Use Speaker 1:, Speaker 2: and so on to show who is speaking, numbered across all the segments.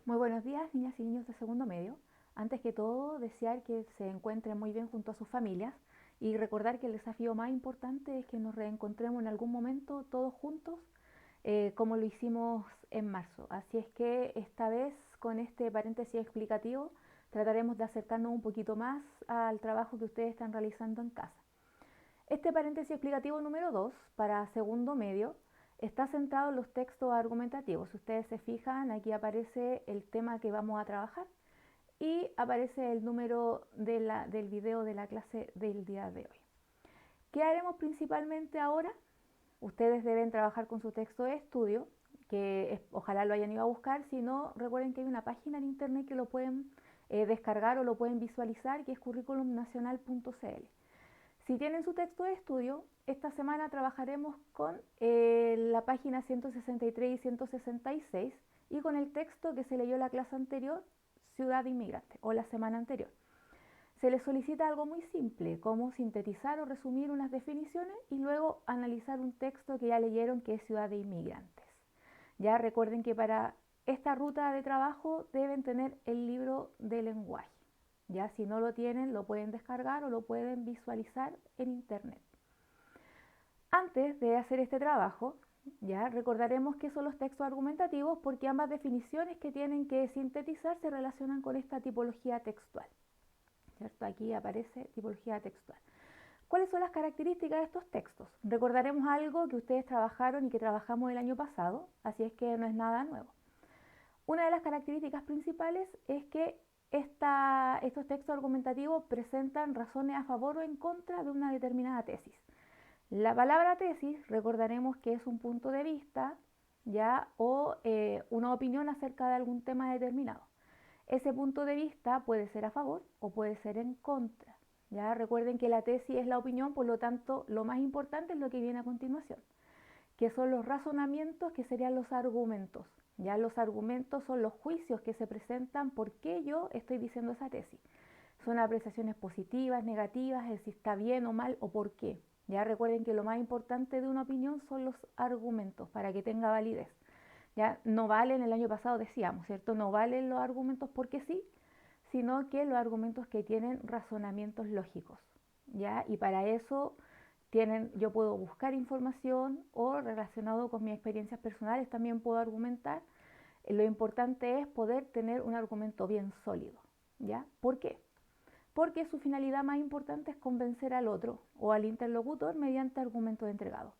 Speaker 1: Muy buenos días, niñas y niños de segundo medio. Antes que todo, desear que se encuentren muy bien junto a sus familias y recordar que el desafío más importante es que nos reencontremos en algún momento todos juntos, como lo hicimos en marzo. Así es que esta vez, con este paréntesis explicativo, trataremos de acercarnos un poquito más al trabajo que ustedes están realizando en casa. Este paréntesis explicativo número 2 para segundo medio está centrado en los textos argumentativos. Si ustedes se fijan, aquí aparece el tema que vamos a trabajar y aparece el número del video de la clase del día de hoy. ¿Qué haremos principalmente ahora? Ustedes deben trabajar con su texto de estudio, que ojalá lo hayan ido a buscar. Si no, recuerden que hay una página en internet que lo pueden descargar o lo pueden visualizar, que es curriculumnacional.cl. Si tienen su texto de estudio, esta semana trabajaremos con la página 163 y 166 y con el texto que se leyó la clase anterior, Ciudad de Inmigrante, o la semana anterior. Se les solicita algo muy simple, como sintetizar o resumir unas definiciones y luego analizar un texto que ya leyeron, que es Ciudad de Inmigrantes. Ya recuerden que para esta ruta de trabajo deben tener el libro de lenguaje. Ya si no lo tienen, lo pueden descargar o lo pueden visualizar en internet. Antes de hacer este trabajo, ya recordaremos qué son los textos argumentativos, porque ambas definiciones que tienen que sintetizar se relacionan con esta tipología textual. ¿Cierto? Aquí aparece tipología textual. ¿Cuáles son las características de estos textos? Recordaremos algo que ustedes trabajaron y que trabajamos el año pasado, así es que no es nada nuevo. Una de las características principales es que estos textos argumentativos presentan razones a favor o en contra de una determinada tesis. La palabra tesis, recordaremos que es un punto de vista, ya, o una opinión acerca de algún tema determinado. Ese punto de vista puede ser a favor o puede ser en contra. Ya recuerden que la tesis es la opinión, por lo tanto, lo más importante es lo que viene a continuación, que son los razonamientos, que serían los argumentos. Ya los argumentos son los juicios que se presentan por qué yo estoy diciendo esa tesis. Son apreciaciones positivas, negativas, es si está bien o mal o por qué. Ya recuerden que lo más importante de una opinión son los argumentos para que tenga validez. Ya no valen, el año pasado decíamos, ¿cierto? No valen los argumentos porque sí, sino que los argumentos que tienen razonamientos lógicos. ¿Ya? Y para eso yo puedo buscar información o relacionado con mis experiencias personales también puedo argumentar. Lo importante es poder tener un argumento bien sólido. ¿Ya? ¿Por qué? Porque su finalidad más importante es convencer al otro o al interlocutor mediante argumentos entregados.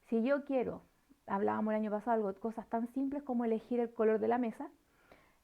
Speaker 1: Si yo quiero, hablábamos el año pasado algo, cosas tan simples como elegir el color de la mesa,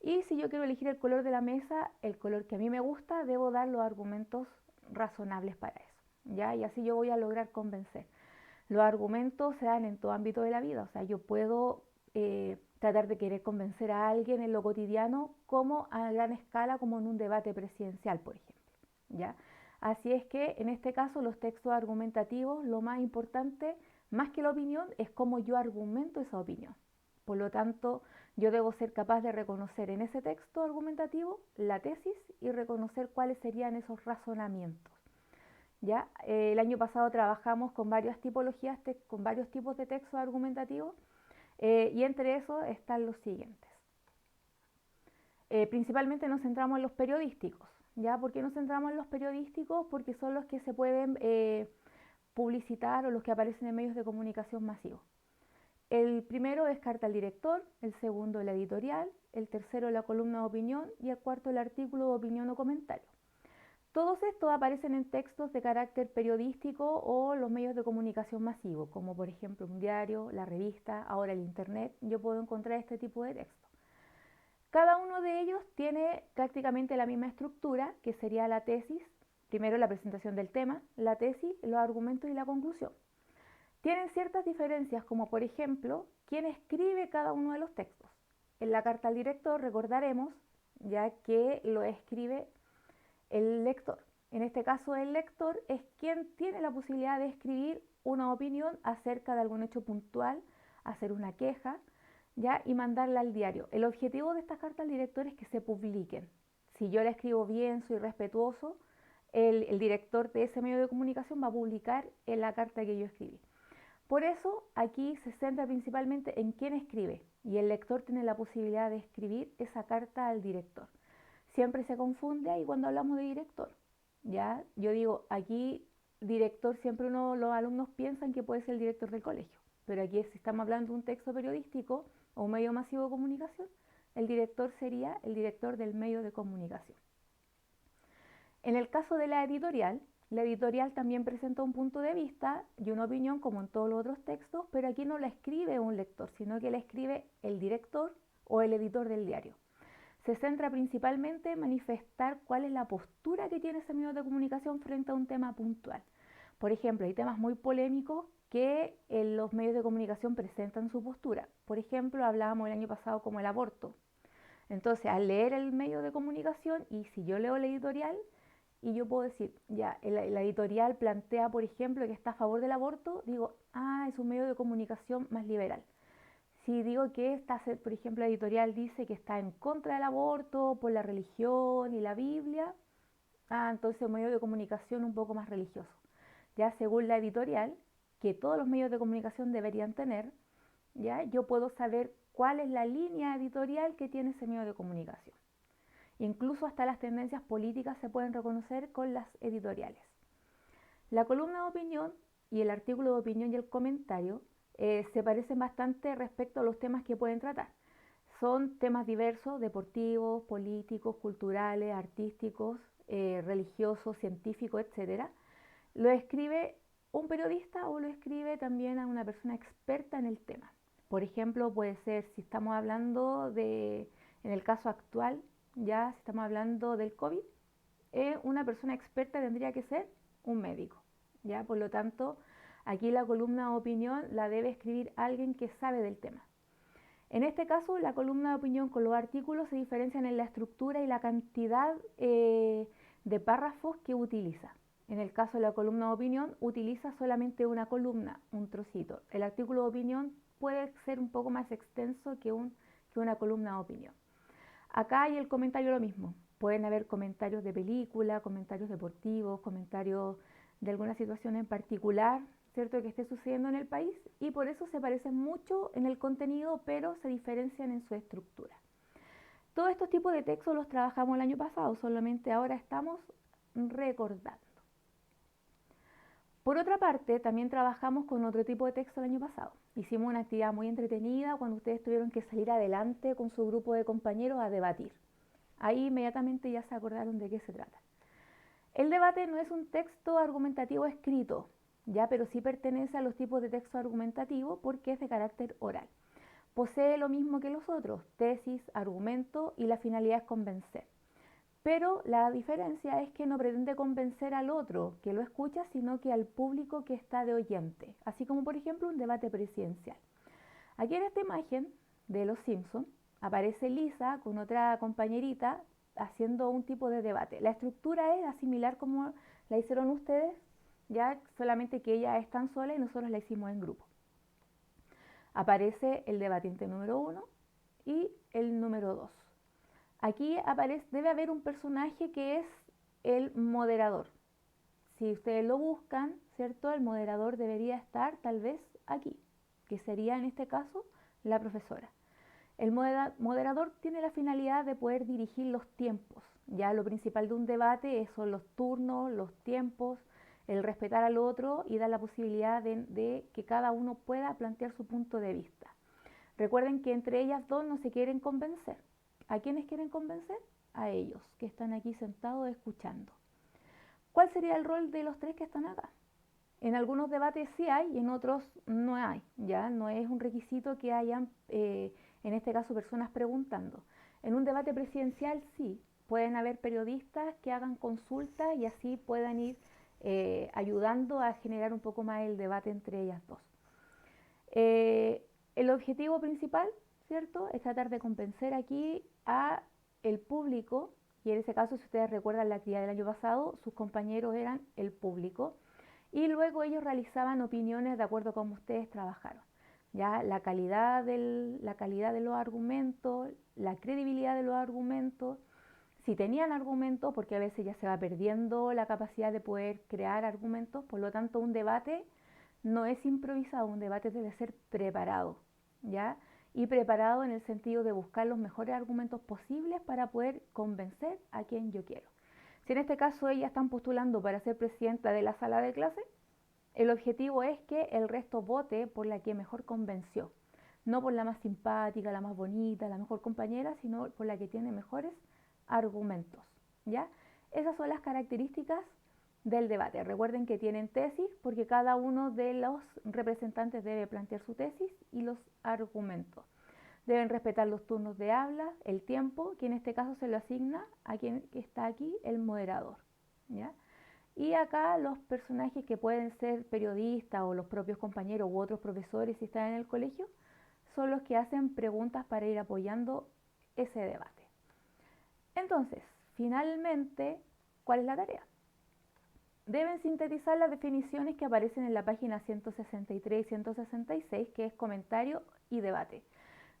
Speaker 1: y si yo quiero elegir el color de la mesa, el color que a mí me gusta, debo dar los argumentos razonables para eso, ¿ya? Y así yo voy a lograr convencer. Los argumentos se dan en todo ámbito de la vida, o sea, yo puedo tratar de querer convencer a alguien en lo cotidiano como a gran escala, como en un debate presidencial, por ejemplo, ¿ya? Así es que en este caso los textos argumentativos, lo más importante, más que la opinión, es cómo yo argumento esa opinión. Por lo tanto, yo debo ser capaz de reconocer en ese texto argumentativo la tesis y reconocer cuáles serían esos razonamientos. ¿Ya? El año pasado trabajamos con varias tipologías, con varios tipos de textos argumentativos, y entre esos están los siguientes. Principalmente nos centramos en los periodísticos. ¿Ya? ¿Por qué nos centramos en los periodísticos? Porque son los que se pueden publicitar o los que aparecen en medios de comunicación masivos. El primero es carta al director, el segundo el editorial, el tercero la columna de opinión y el cuarto el artículo de opinión o comentario. Todos estos aparecen en textos de carácter periodístico o los medios de comunicación masivos, como por ejemplo un diario, la revista, ahora el internet. Yo puedo encontrar este tipo de texto. Cada uno de ellos tiene prácticamente la misma estructura, que sería la tesis, primero la presentación del tema, la tesis, los argumentos y la conclusión. Tienen ciertas diferencias, como por ejemplo, quién escribe cada uno de los textos. En la carta al director recordaremos ya que lo escribe el lector. En este caso, el lector es quien tiene la posibilidad de escribir una opinión acerca de algún hecho puntual, hacer una queja, ¿ya? Y mandarla al diario. El objetivo de estas cartas al director es que se publiquen. Si yo la escribo bien, soy respetuoso, el director de ese medio de comunicación va a publicar en la carta que yo escribí. Por eso aquí se centra principalmente en quién escribe, y el lector tiene la posibilidad de escribir esa carta al director. Siempre se confunde ahí cuando hablamos de director, ¿ya? Yo digo, aquí director siempre los alumnos piensan que puede ser el director del colegio, pero aquí si estamos hablando de un texto periodístico o un medio masivo de comunicación, el director sería el director del medio de comunicación. En el caso de la editorial también presenta un punto de vista y una opinión como en todos los otros textos, pero aquí no la escribe un lector, sino que la escribe el director o el editor del diario. Se centra principalmente en manifestar cuál es la postura que tiene ese medio de comunicación frente a un tema puntual. Por ejemplo, hay temas muy polémicos que los medios de comunicación presentan su postura. Por ejemplo, hablábamos el año pasado como el aborto. Entonces, al leer el medio de comunicación y si yo leo la editorial, y yo puedo decir, ya, la editorial plantea, por ejemplo, que está a favor del aborto, digo, es un medio de comunicación más liberal. Si digo que esta, por ejemplo, la editorial dice que está en contra del aborto por la religión y la Biblia, entonces un medio de comunicación un poco más religioso. Ya según la editorial, que todos los medios de comunicación deberían tener, ya yo puedo saber cuál es la línea editorial que tiene ese medio de comunicación. Incluso hasta las tendencias políticas se pueden reconocer con las editoriales. La columna de opinión y el artículo de opinión y el comentario se parecen bastante respecto a los temas que pueden tratar. Son temas diversos, deportivos, políticos, culturales, artísticos, religiosos, científicos, etc. Lo escribe un periodista o lo escribe también a una persona experta en el tema. Por ejemplo, puede ser, si estamos hablando en el caso actual, ya si estamos hablando del COVID, una persona experta tendría que ser un médico, ¿ya? Por lo tanto, aquí la columna de opinión la debe escribir alguien que sabe del tema. En este caso, la columna de opinión con los artículos se diferencian en la estructura y la cantidad de párrafos que utiliza. En el caso de la columna de opinión, utiliza solamente una columna, un trocito. El artículo de opinión puede ser un poco más extenso que una columna de opinión. Acá hay el comentario lo mismo. Pueden haber comentarios de película, comentarios deportivos, comentarios de alguna situación en particular, ¿cierto?, que esté sucediendo en el país, y por eso se parecen mucho en el contenido, pero se diferencian en su estructura. Todos estos tipos de textos los trabajamos el año pasado, solamente ahora estamos recordando. Por otra parte, también trabajamos con otro tipo de texto el año pasado. Hicimos una actividad muy entretenida cuando ustedes tuvieron que salir adelante con su grupo de compañeros a debatir. Ahí inmediatamente ya se acordaron de qué se trata. El debate no es un texto argumentativo escrito, ya, pero sí pertenece a los tipos de texto argumentativo porque es de carácter oral. Posee lo mismo que los otros, tesis, argumento, y la finalidad es convencer. Pero la diferencia es que no pretende convencer al otro que lo escucha, sino que al público que está de oyente, así como por ejemplo un debate presidencial. Aquí en esta imagen de Los Simpson aparece Lisa con otra compañerita haciendo un tipo de debate. La estructura es similar como la hicieron ustedes, ya solamente que ella es tan sola y nosotros la hicimos en grupo. Aparece el debatiente número 1 y el número 2. Aquí debe haber un personaje que es el moderador. Si ustedes lo buscan, ¿cierto?, el moderador debería estar tal vez aquí, que sería en este caso la profesora. El moderador tiene la finalidad de poder dirigir los tiempos. Ya lo principal de un debate son los turnos, los tiempos, el respetar al otro y dar la posibilidad de que cada uno pueda plantear su punto de vista. Recuerden que entre ellas dos no se quieren convencer. ¿A quiénes quieren convencer? A ellos, que están aquí sentados escuchando. ¿Cuál sería el rol de los tres que están acá? En algunos debates sí hay y en otros no hay, ¿ya? No es un requisito que hayan, en este caso, personas preguntando. En un debate presidencial sí, pueden haber periodistas que hagan consultas y así puedan ir ayudando a generar un poco más el debate entre ellas dos. El objetivo principal, ¿cierto?, es tratar de convencer aquí a el público, y en ese caso, si ustedes recuerdan la actividad del año pasado, sus compañeros eran el público, y luego ellos realizaban opiniones de acuerdo a cómo ustedes trabajaron. Ya la calidad de los argumentos, la credibilidad de los argumentos, si tenían argumentos, porque a veces ya se va perdiendo la capacidad de poder crear argumentos, por lo tanto un debate no es improvisado, un debate debe ser preparado, ¿ya? y preparado en el sentido de buscar los mejores argumentos posibles para poder convencer a quien yo quiero. Si en este caso ellas están postulando para ser presidenta de la sala de clase, el objetivo es que el resto vote por la que mejor convenció, no por la más simpática, la más bonita, la mejor compañera, sino por la que tiene mejores argumentos, ¿ya? Esas son las características del debate. Recuerden que tienen tesis porque cada uno de los representantes debe plantear su tesis y los argumentos. Deben respetar los turnos de habla, el tiempo, que en este caso se lo asigna a quien está aquí, el moderador, ¿ya? Y acá los personajes que pueden ser periodistas o los propios compañeros u otros profesores si están en el colegio, son los que hacen preguntas para ir apoyando ese debate. Entonces, finalmente, ¿cuál es la tarea? Deben sintetizar las definiciones que aparecen en la página 163 y 166, que es comentario y debate.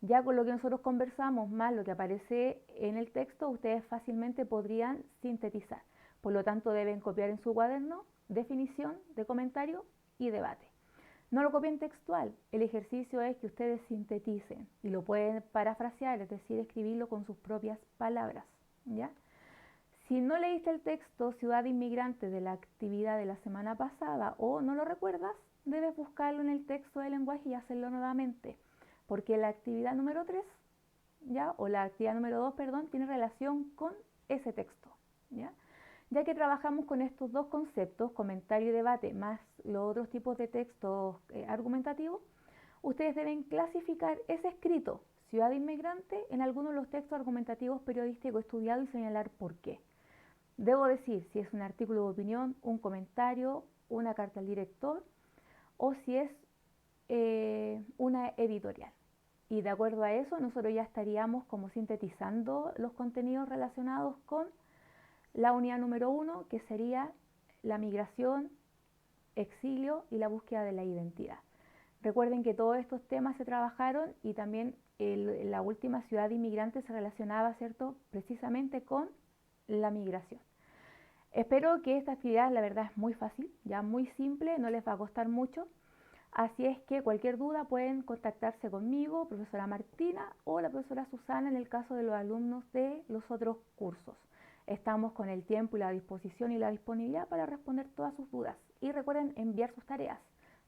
Speaker 1: Ya con lo que nosotros conversamos más lo que aparece en el texto, ustedes fácilmente podrían sintetizar. Por lo tanto, deben copiar en su cuaderno definición de comentario y debate. No lo copien textual, el ejercicio es que ustedes sinteticen y lo pueden parafrasear, es decir, escribirlo con sus propias palabras, ¿ya? Si no leíste el texto Ciudad Inmigrante de la actividad de la semana pasada o no lo recuerdas, debes buscarlo en el texto de lenguaje y hacerlo nuevamente, porque la actividad número 3, ¿ya? O la actividad número 2, perdón, tiene relación con ese texto, ¿ya? Ya que trabajamos con estos dos conceptos, comentario y debate, más los otros tipos de textos argumentativos, ustedes deben clasificar ese escrito, Ciudad Inmigrante, en algunos de los textos argumentativos periodísticos estudiados y señalar por qué. Debo decir si es un artículo de opinión, un comentario, una carta al director o si es una editorial. Y de acuerdo a eso, nosotros ya estaríamos como sintetizando los contenidos relacionados con la unidad número 1, que sería la migración, exilio y la búsqueda de la identidad. Recuerden que todos estos temas se trabajaron y también la última ciudad inmigrante se relacionaba, ¿cierto?, precisamente con la migración. Espero que esta actividad, la verdad, es muy fácil, ya muy simple, no les va a costar mucho. Así es que cualquier duda pueden contactarse conmigo, profesora Martina o la profesora Susana en el caso de los alumnos de los otros cursos. Estamos con el tiempo y la disposición y la disponibilidad para responder todas sus dudas. Y recuerden enviar sus tareas,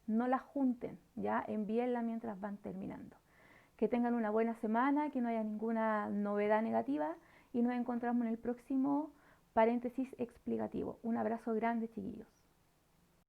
Speaker 1: no las junten, ya envíenlas mientras van terminando. Que tengan una buena semana, que no haya ninguna novedad negativa y nos encontramos en el próximo paréntesis explicativo. Un abrazo grande, chiquillos.